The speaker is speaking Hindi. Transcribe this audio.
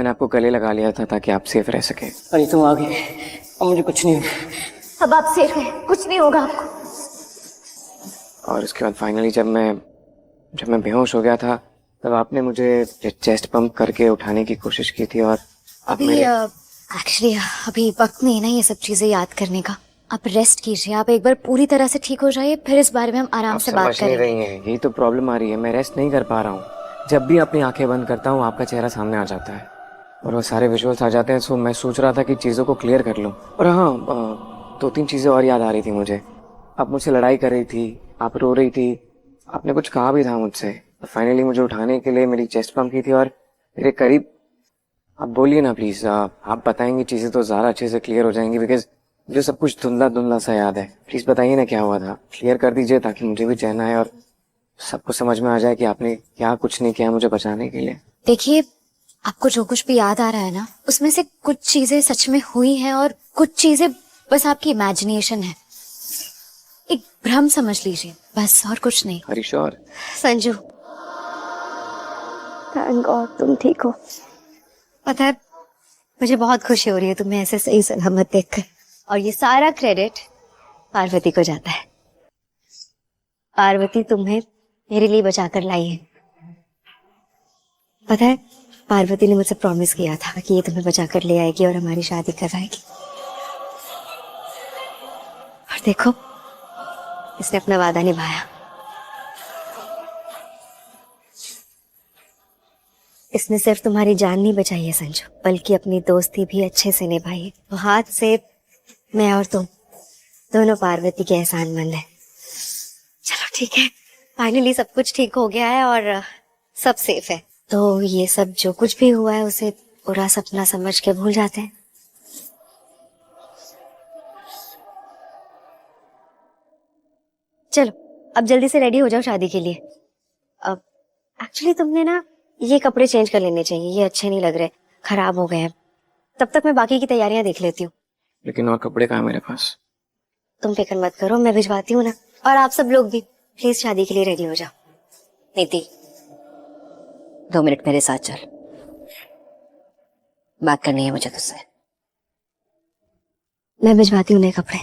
मैंने आपको गले लगा लिया था ताकि आप सेफ रह सके। अरे तुम आ गए और मुझे कुछ नहीं होगा। अब आप सेफ हैं, कुछ नहीं होगा आपको। और उसके बाद फाइनली जब मैं बेहोश हो गया था तब आपने मुझे चेस्ट पंप करके उठाने की कोशिश की थी। और अभी एक्चुअली अभी वक्त नहीं है ना ये सब चीजें याद करने का। आप रेस्ट कीजिए, आप एक बार पूरी तरह से ठीक हो जाइए, फिर इस बारे में हम आराम आप से बात समझ नहीं करेंगे। रही हैं, यही तो प्रॉब्लम आ रही है। मैं रेस्ट नहीं कर पा रहा हूँ। जब भी अपनी आंखें बंद करता हूँ आपका चेहरा सामने आ जाता है और वो सारे विजुअल्स आ जाते हैं। सो मैं सोच रहा था कि चीज़ों को क्लियर कर लूँ। और हाँ, 2-3 चीज़ें और याद आ रही थी मुझे। आप मुझसे लड़ाई कर रही थी, आप रो रही थी, आपने कुछ कहा भी था मुझसे। फाइनली मुझे उठाने के लिए मेरी चेस्ट पंप की थी और मेरे करीब। आप बोलिए ना प्लीज, आप बताएंगे चीजें तो ज्यादा अच्छे से क्लियर हो जाएंगी, बिकॉज मुझे सब कुछ धुंधला धुंधला सा याद है। प्लीज बताइए ना क्या हुआ था, क्लियर कर दीजिए ताकि मुझे भी चैन आए और सबको समझ में आ जाए कि आपने क्या कुछ नहीं किया मुझे बचाने के लिए। देखिए, आपको जो कुछ भी याद आ रहा है ना, उसमें से कुछ चीजें सच में हुई हैं और कुछ चीजें बस आपकी इमेजिनेशन है। एक भ्रम समझ लीजिए बस, और कुछ नहीं। Are you sure? Sanju, thank God तुम ठीक हो। पता है, मुझे बहुत खुशी हो रही है तुम्हें ऐसे सही सलामत देखकर। और ये सारा क्रेडिट पार्वती को जाता है। पार्वती तुम्हें मेरे लिए बचाकर लाई है। पता है, पार्वती ने मुझसे प्रॉमिस किया था कि ये तुम्हें बचाकर ले आएगी और हमारी शादी करवाएगी। और देखो, इसने अपना वादा निभाया। इसने सिर्फ तुम्हारी जान नहीं बचाई है संजू, बल्कि अपनी दोस्ती भी अच्छे से निभाई है। तो हाथ से मैं और तुम दोनों पार्वती के एहसानमंद हैं। चलो ठीक है, फाइनली सब कुछ ठीक हो गया है और सब सेफ है। तो ये सब जो कुछ भी हुआ है उसे पूरा सपना समझ के भूल जाते हैं। चलो अब जल्दी से रेडी हो जाओ शादी के लिए। अब एक्चुअली तुमने ना ये कपड़े चेंज कर लेने चाहिए, ये अच्छे नहीं लग रहे, खराब हो गए हैं। तब तक मैं बाकी की तैयारियां देख लेती हूँ। लेकिन और कपड़े कहाँ मेरे पास? तुम फिक्र मत करो, मैं भिजवाती हूँ ना। और आप सब लोग भी प्लीज शादी के लिए रेडी हो जाओ। नीति, 2 मिनट मेरे साथ चल, बात करनी है मुझे तुझसे। मैं भिजवाती हूँ नए कपड़े।